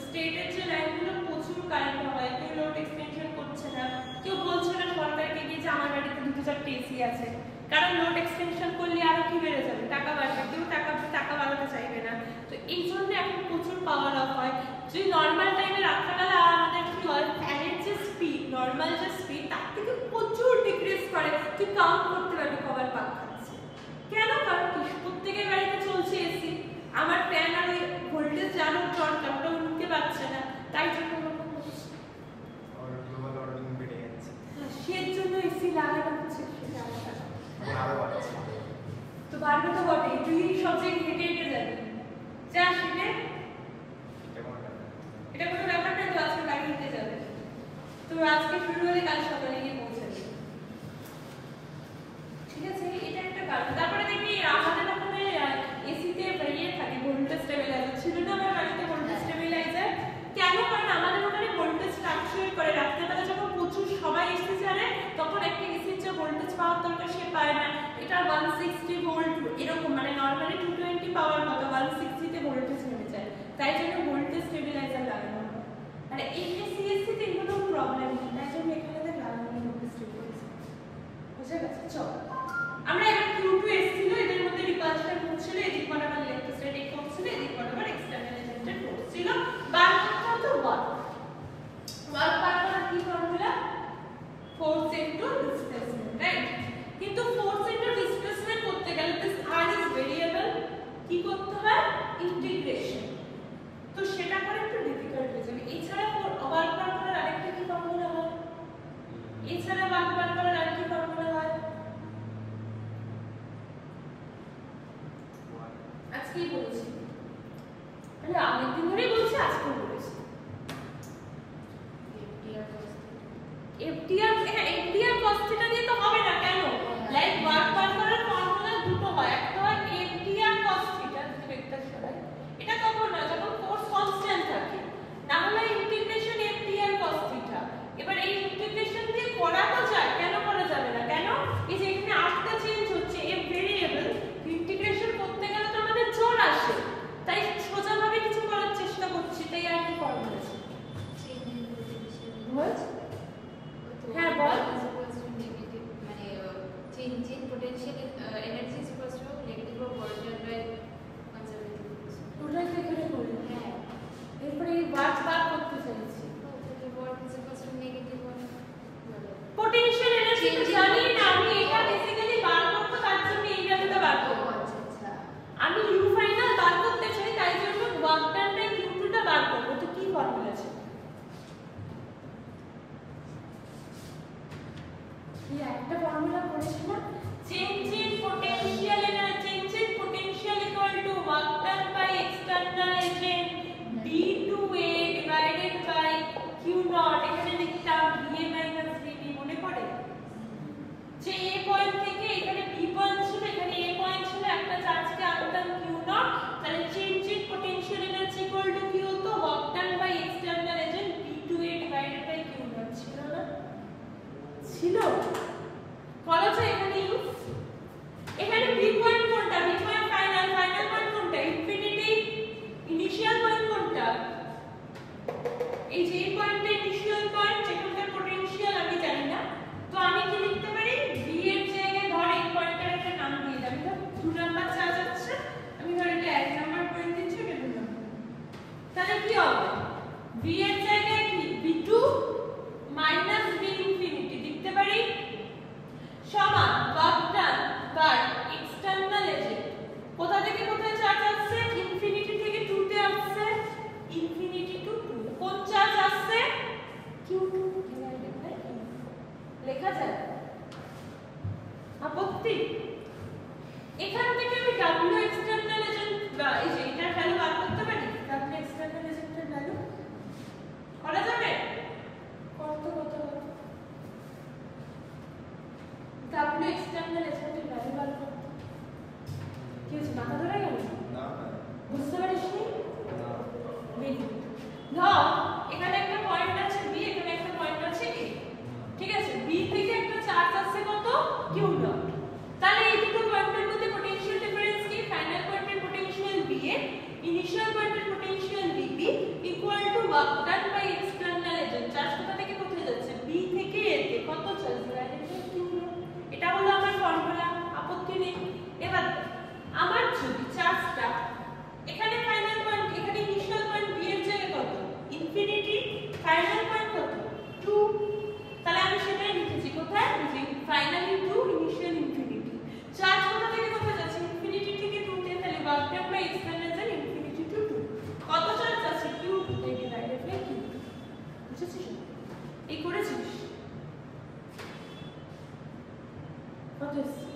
স্টেটের যে লাইনগুলো প্রচুর কারেন্ট হয়, কেউ লোড এক্সটেনশন করছে না, কেউ বলছে না সরকারকে গিয়ে যে আমার বাড়িতে 2-4টা এসি আছে, কারণ লোড এক্সটেনশন করলে আরো কি বেড়ে যাবে, টাকা বাড়বে, কেউ টাকা বাড়াতে চাইবে না, তো এই জন্য এখন প্রচুর পাওয়ার অফ হয়। যদি নর্মাল টাইমে রাত্রেবেলা আমাদের কি হয়, ফ্যানের যে স্পিড, নর্মাল যে স্পিড, তার থেকে প্রচুর ডিক্রিজ করে, তুই কাউন্ট করতে পারবি কবার পাক খাচ্ছে, কেন, কারণ প্রত্যেকের বাড়িতে চলছে এসি, আমার ফ্যান আর ওই ভোল্টেজ জানো টর্কটা ওটা উঠতে পারছে না, তাই জন্য ওরকম হচ্ছে, আর গ্লোবাল ওয়ার্মিং বেড়ে যাচ্ছে, সের জন্য এসি লাগানো হচ্ছে, সেটা আলাদা। আরো বাড়ছে, তো বাড়বে তো বটেই, তুই সব জায়গায় হেঁটে হেঁটে যাবি, যা হেঁটে, এটা কোনো ব্যাপার না, তো আজকে গাড়ি হেঁটে যাবে, তো আজকে শুরু হলে কাল সকালে গিয়ে পৌঁছাবে, ঠিক আছে, এটা একটা কারণ। তারপরে দেখবি আমাদের ওখানে এসিতে ইয়ে থাকে, ভোল্টেজ স্টেবিলাইজার ছিল না আমার বাড়িতে, ভোল্টেজ স্টেবিলাইজার কেন, কারণ আমাদের ওখানে ভোল্টেজ ফ্লাকচুয়েট করে, রাত্রেবেলা যখন প্রচুর সবাই এসি জানে, তখন একটা এসির যে ভোল্টেজ পাওয়ার দরকার সে পায় না, এটা 160 ভোল্ট এরকম, মানে নরমালি 220 পাওয়ার মতো 160 তে ভোল্টেজ নেমে যায়, তাই জন্য ভোল্টেজ স্টেবিলাইজার লাগানো হয়। আর এই সিএসসি তে কোনো প্রবলেম নেই, তাই জন্য এখানে দেখ লাগানো হয় ভোল্টেজ স্টেবিলাইজার, বুঝে গেছে। চল আমরা এবার Q2 এসেছিল, এদের মধ্যে রিপালশন হচ্ছিল, এদিক বরাবর ইলেকট্রোস্ট্যাটিক ফোর্স ছিল, এদিক বরাবর এক্সটার্নাল এজেন্টেড ফোর্স ছিল, বার করতে হতো ওয়ার্ক বার করার কি formula, force into displacement, right, কিন্তু ফোর্স ইনটু ডিসপ্লেসমেন্ট করতে গেলে দিস আর ইজ ভেরিয়েবল, কি করতে হয়, ইন্টিগ্রেশন, তো সেটা করে একটু ডিফিকাল্ট হয়ে যাবে। এছাড়া ওয়ার্ক বার করার আরেকটা কি ফর্মুলা হয়, এছাড়া ওয়ার্ক বার করার আরেকটা ফর্মুলা হয়, আজকেই বলেছি, মানে অনেকদিন ধরেই বলছি, আজকেও বলেছি, এফটিআর, হ্যাঁ এফটিআর cos θ দিয়ে তো হবে না, কেন, লাইক ওয়ার্ক বার করার ফর্মুলা দুটো হয়, একটা হয় এফটিআর cos θ, যদি ভেক্টর সরাই, এটা কখন হয়, যখন ফোর্স কনস্ট্যান্ট থাকে, না হলে ইন্টিগ্রেশন এফটিআর cos θ। এবার এই ইন্টিগ্রেশন দিয়ে করা তো যায়, কেন করা যাবে না, কেন, এই যে কিছু জানি না, আমি এটা বেসিক্যালি বার করব, তার জন্য এই ভ্যালুটা বার করব। আমি ইউ ফাইনাল বার করতে চাই, তাই জন্য ওয়ার্ক ডান বাই কিউ2 টা বার করব। তো কি ফর্মুলা আছে? এই একটা ফর্মুলা করেছি না, change in potential equal to work done by external agent B2A divided by Q0। এখানে লিখতাম VA মাইনাস VB, মনে পড়ে? যে A পয়েন্ট থেকে এখানে B পয়েন্ট ছিল, এখানে A পয়েন্ট ছিল, একটা চার্জকে আনতাম Q0, তাহলে change in potential energy equal to কি হতো? Work done by external agent B2A divided by Q0। ছিল না? ছিল। কলেজে এখানে ইউজ, এখানে B পয়েন্ট কোনটা? B point final, final point কোনটা? ইনফিনিটি। ইনিশিয়াল পয়েন্ট কোনটা? এই যে এই পয়েন্টটা ইনিশিয়াল পয়েন্ট, যেখানকার পোটেনশিয়াল আমি জানি না, তো আমি কি লিখতে পারি? B এর জায়গায় ধর এই পয়েন্টটার একটা নাম দিয়ে দিই। আমি তো 2 নাম্বার চার্জ আছে, আমি ধর এটা 1 নাম্বার পয়েন্ট দিচ্ছি, এটা 2 নাম্বার। তাহলে কি হবে? B এর জায়গায় কি B2 মাইনাস B ইনফিনিটি লিখতে পারি, সমান work done by external agent. কোথা থেকে কোথায় চার্জ আসছে? ইনফিনিটি থেকে 2 তে আসছে, ইনফিনিটি টু 2। কোন চার্জ আসছে? Q2 divided by Q। লেখা যায়? আপত্তি? এখান থেকে আমি W এক্সটার্নাল এজেন্ট এই যে এটার ভ্যালু বার করতে পারি। W এক্সটার্নাল এজেন্টের ভ্যালু করা যাবে? কত W এক্সটার্নাল এজেন্টের ভ্যালু বার করতে কি হচ্ছে? মাথা ধরে গেল? না বুঝতে পারিস নি? না ভেরি গুড। ধর এখানে একটা পয়েন্ট আছে B, এখানে একটা পয়েন্ট আছে A, ঠিক আছে? B থেকে একটা চার্জ আসছে কত? Q0। তাহলে এই দুটো পয়েন্টের মধ্যে পোটেনশিয়াল ডিফারেন্স কি? ফাইনাল পয়েন্টের পোটেনশিয়াল BA, ইনিশিয়াল পয়েন্টের potential BB equal to work done by external agent. Charge কোথা থেকে কোথায় যাচ্ছে? B থেকে A তে। কত চার্জ? Divided by Q0। এটা হলো আমার ফর্মুলা, আপত্তি নেই। এবার আমার যদি চার্জটা এখানে ফাইনাল পয়েন্ট, এখানে ইনিশিয়াল পয়েন্ট B এর জায়গায় কত? ইনফিনিটি, ফাইনাল পয়েন্ট কত? 2। তাহলে আমি সেটাই লিখেছি কোথায়? যে ফাইনালি 2, ইনিশিয়াল ইনফিনিটি। চার্জ কোথা থেকে কোথায় যাচ্ছে? ইনফিনিটি থেকে 2 তে। তাহলে work done by external agent infinity to 2। কত চার্জ আছে? Q2 তে ডিভাইডেড বাই Q2। বুঝেছিস? এই করেছিস? কত এসছে?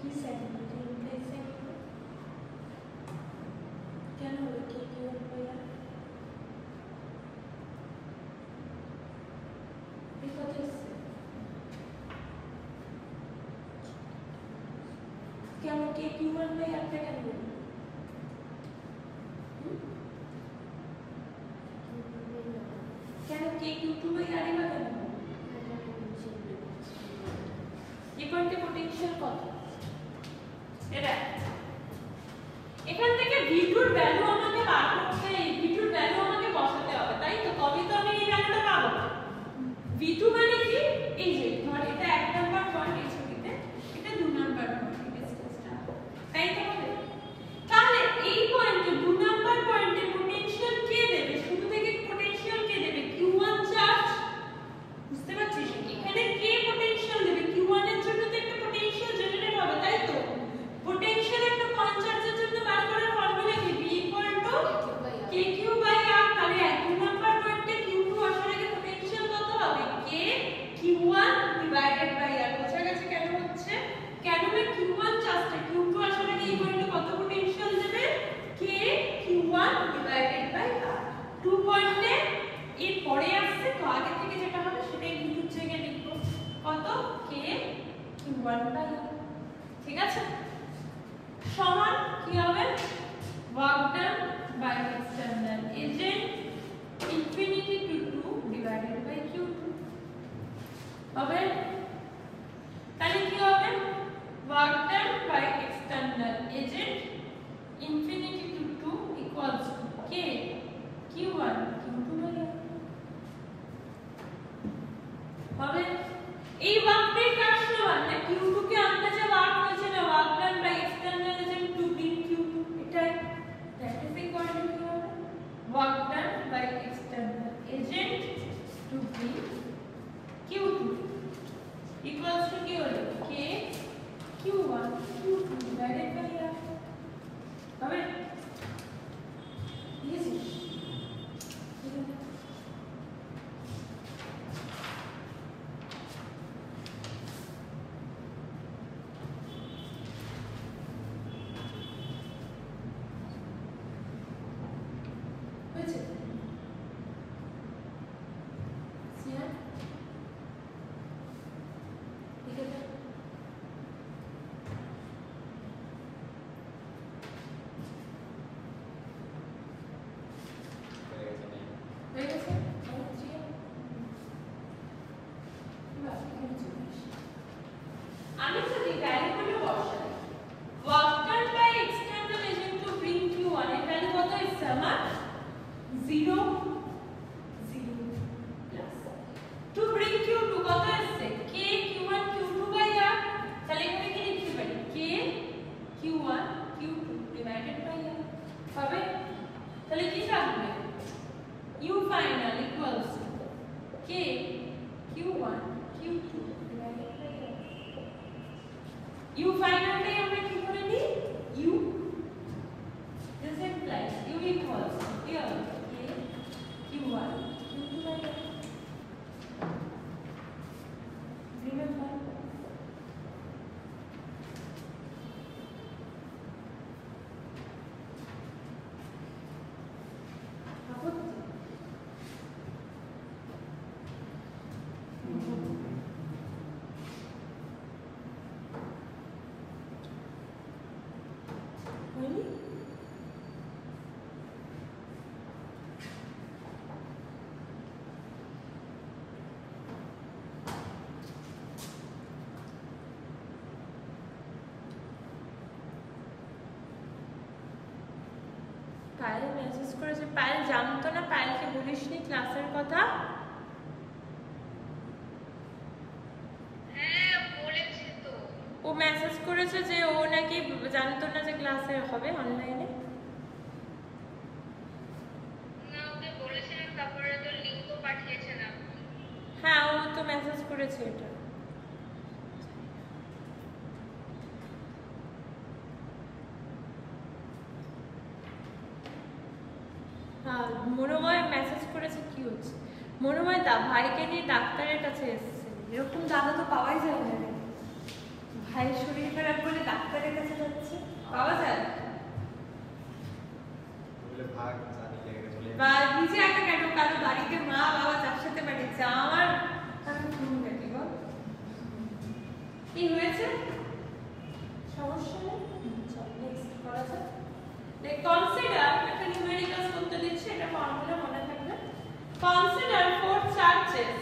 কি সেকেন্ড ইমপ্লাইজ কেন হলো? কি হলো ভাইয়া? এই কথা এসছে কেন? কে Q1 বাই একটা কেন হলো? কেন কে Q2 বাই আর বা কেন? এই পয়েন্টে পোটেনশিয়াল কত? এটা এখান থেকে V2 এর ভ্যালু আমাকে বার করতে, V2 এর ভ্যালু আমাকে বসাতে হবে, তাই তো? তবে তো আমি এই ভ্যালুটা পাবো। V2 মানে কি? এই যে ধর এটা 1 নাম্বার পয়েন্ট, এই ছবিতে এটা 2 নাম্বার পয়েন্ট, ডিসটেন্সটা, তাই তো হবে? তাহলে এই পয়েন্টে 2 নাম্বার পয়েন্টে পোটেনশিয়াল কে দেবে? শুরু থেকে পোটেনশিয়াল কে দেবে? Q1 charge. বুঝতে পারছিস? এখানে কে পোটেনশিয়াল দেবে? Q1 এর জন্য তো একটা পোটেনশিয়াল জেনারেট হবে, তাই তো? পোটেনশিয়াল একটা পয়েন্ট চার্জের জন্য বার করার ফর্মুলা কি? B KQ by R। তাহলে 2 নাম্বার পয়েন্টে Q2 আসার আগে পোটেনশিয়াল কত হবে? K Q1 divided by R। বোঝা গেছে কেন হচ্ছে? কেন না Q1 চার্জটা Q2 আসার আগে এই পয়েন্টে কত পোটেনশিয়াল দেবে? K Q1 divided by R। 2 পয়েন্টে এর পরে আসছে, তো আগে থেকে যেটা হবে সেটাই V2 এর জায়গায় লিখব। কত? K Q1 by R। ঠিক আছে? সমান কি হবে? Work done by external agent infinity to 2 divided by Q2 হবে। তাহলে কি হবে? Work done by external agent infinity to 2 equals to K Q1 Q2 by R হবে। এই ওয়ার্কটাই কার সমান না Q2 কে আমরা যে ওয়ার্ক বলছি না work done by external agent to bring Q2 এটাই দ্যাট ইজ ইকুয়াল টু কি হবে work done by external agent to bring Q2 equals to কি হলো K Q1 Q2 divided by R হবে ঠিক আছে হয়েছে সিয়া ঠিক আছে হয়ে গেছে আমি যদি ভ্যালুগুলো বসাই work done by external agent to bring Q1 এর ভ্যালু কত এসেছে আমার 0 0 প্লাস টু ব্রিং Q2 কত এসেছে K Q1 Q2 by R তাহলে এখানে কি লিখতে পারি K Q1 Q2 divided by R হবে তাহলে কি থাকবে U final equals K Q1 Q2 divided by R U final টাই আমরা কি করে নিই U this implies U equals here K Q1 Q2 by R remember Really? Payel message করেছে পায়েল জানতো না পায়েলকে বলিসনি ক্লাসের কথা হ্যাঁ বলেছি তো ও মেসেজ করেছে যে ও নাকি জানতো না যে ক্লাসে হবে অনলাইনে না ওকে বলেছিলাম তারপরে তো লিংকও পাঠিয়েছেন আপনি হ্যাঁ ও তো মেসেজ করেছে এটা হ্যাঁ মনোময় মেসেজ করেছে কি হচ্ছে মনোময় ভাইকে নিয়ে ডাক্তারের কাছে এসেছে এরকম দাদা তো পাওয়াই যায় না রে। ভাইয়ের শরীর খারাপ বলে ডাক্তারের কাছে যাচ্ছে পাওয়া যায় বলে ভাগ জানি লেগে চলে বা নিজে একা কেন কারো বাড়িতে মা বাবা যার সাথে পাঠিয়েছে আমার আমি শুনবে কি গো কি হয়েছে সমস্যা নেই চল নেক্সট করা যাক কনসিডার একটা নিউমেরিক্যালস করতে দিচ্ছি এটা ফর্মুলা মনে থাকবে consider four charges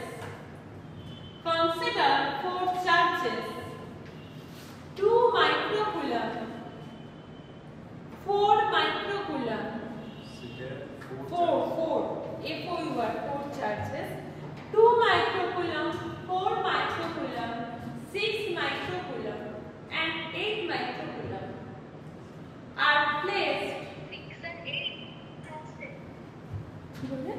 consider four charges 2 microcoulomb 4 microcoulomb সিটের 4 charges 2 microcoulomb 4 microcoulomb 6 microcoulomb and 8 microcoulomb are placed 6 and 8 কি বললে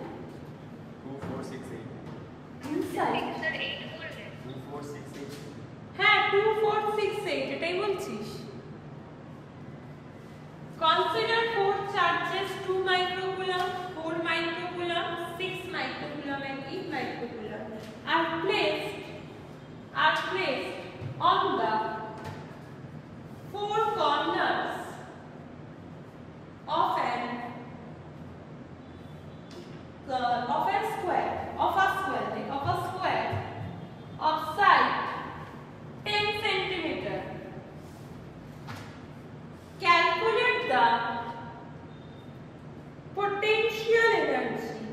2468 inside 6 and 8 বললেন 2468 হ্যাঁ 2468 এটাই বলছিস Consider 4 charges 2 microcoulomb, 4 microcoulomb, 6 microcoulomb and 8 microcoulomb are placed on the 4 corners of a square of side 10 centimeter. Calculate the potential energy.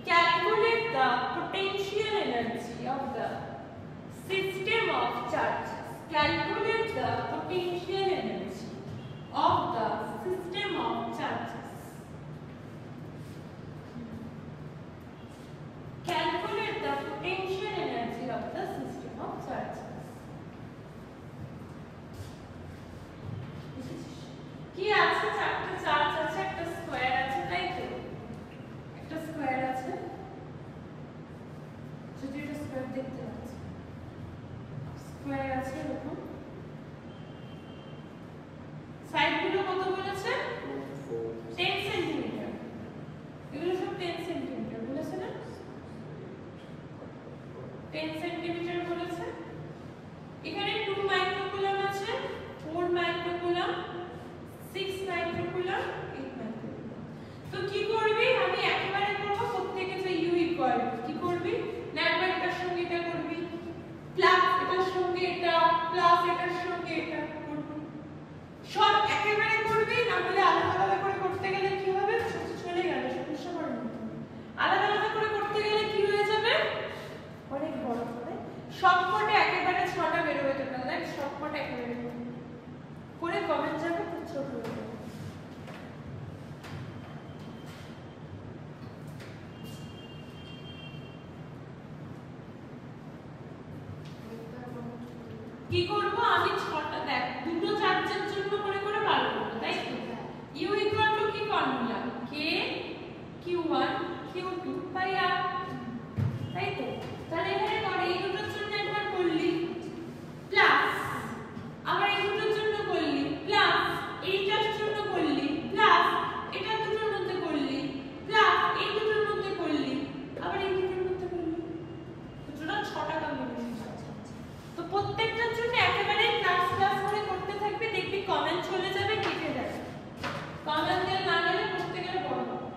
Calculate the potential energy of the system of charges. Calculate the potential energy of the system of charges. Calculate the potential energy of the 10 centimetre বলেছে। এখানে 2 মাইক্রোকুলাম আছে, 4 মাইক্রোকুলাম, 6 মাইক্রোকুলাম, 8 মাইক্রোকুলাম। তো কি করবি, আমি একেবারে করব প্রত্যেকে যে ইউ ইকুয়াল কি করবি না, একবার এটার সঙ্গে এটা করবি, প্লাস এটার সঙ্গে এটা, প্লাস এটার সঙ্গে এটা করবি। সব একেবারে করবি, না হলে আলাদা আলাদা করে করতে গেলে কি হবে, চলে গেল সমস্যা বড় হবে। আলাদা আলাদা করে করতে গেলে কি হয়ে যাবে, অনেক বড় হবে। সবকটা একেবারে 6টা বের হয়ে যাবে, দেখ সবকটা একেবারে করে কমেন্ট যাবে খুব ছোট হয়ে যাবে। কি করব, আমি 6টা দেখ দুটো চার্জের জন্য করে করে বার করব, তাই তো। u ইকুয়াল টু কি formula, k q1 q2 by r, তাই তো। তাহলে এখানে করে এই দুটোর জন্য একবার করলি প্লাস, আবার এই দুটোর জন্য করলি প্লাস, এইটার জন্য করলি প্লাস, এটা দুটোর মধ্যে করলি প্লাস, এই দুটোর মধ্যে করলি, আবার এই দুটোর মধ্যে করলি, টোটাল 6টা কম্বিনেশন আছে। তো প্রত্যেকটার জন্য একেবারে প্লাস প্লাস করে করতে থাকবে, দেখবি কমেন্ট চলে যাবে, কেটে যাবে। কমেন্ট দিয়ে না গেলে করতে গেলে বড় হবে।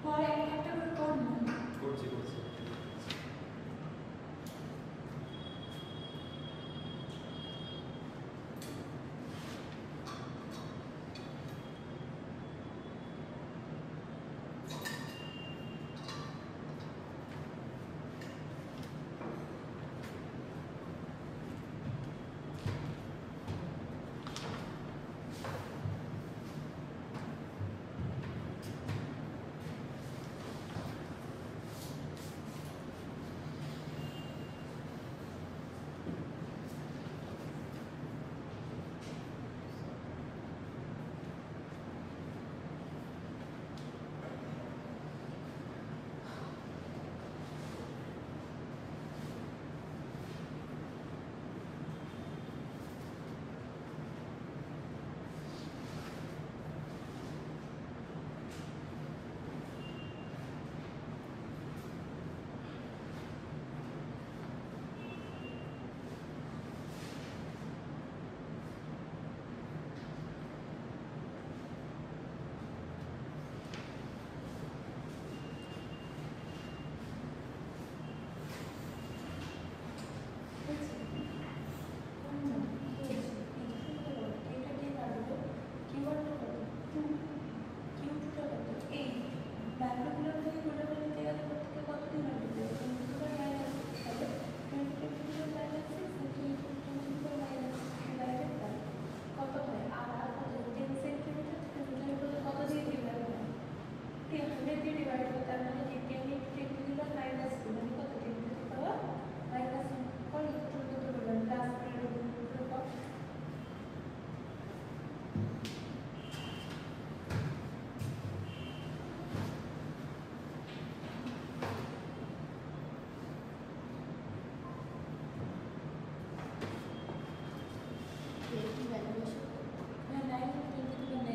পরে একটা করে কর না, করছি।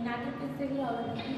নাটক দেখতে গেলে হবে না।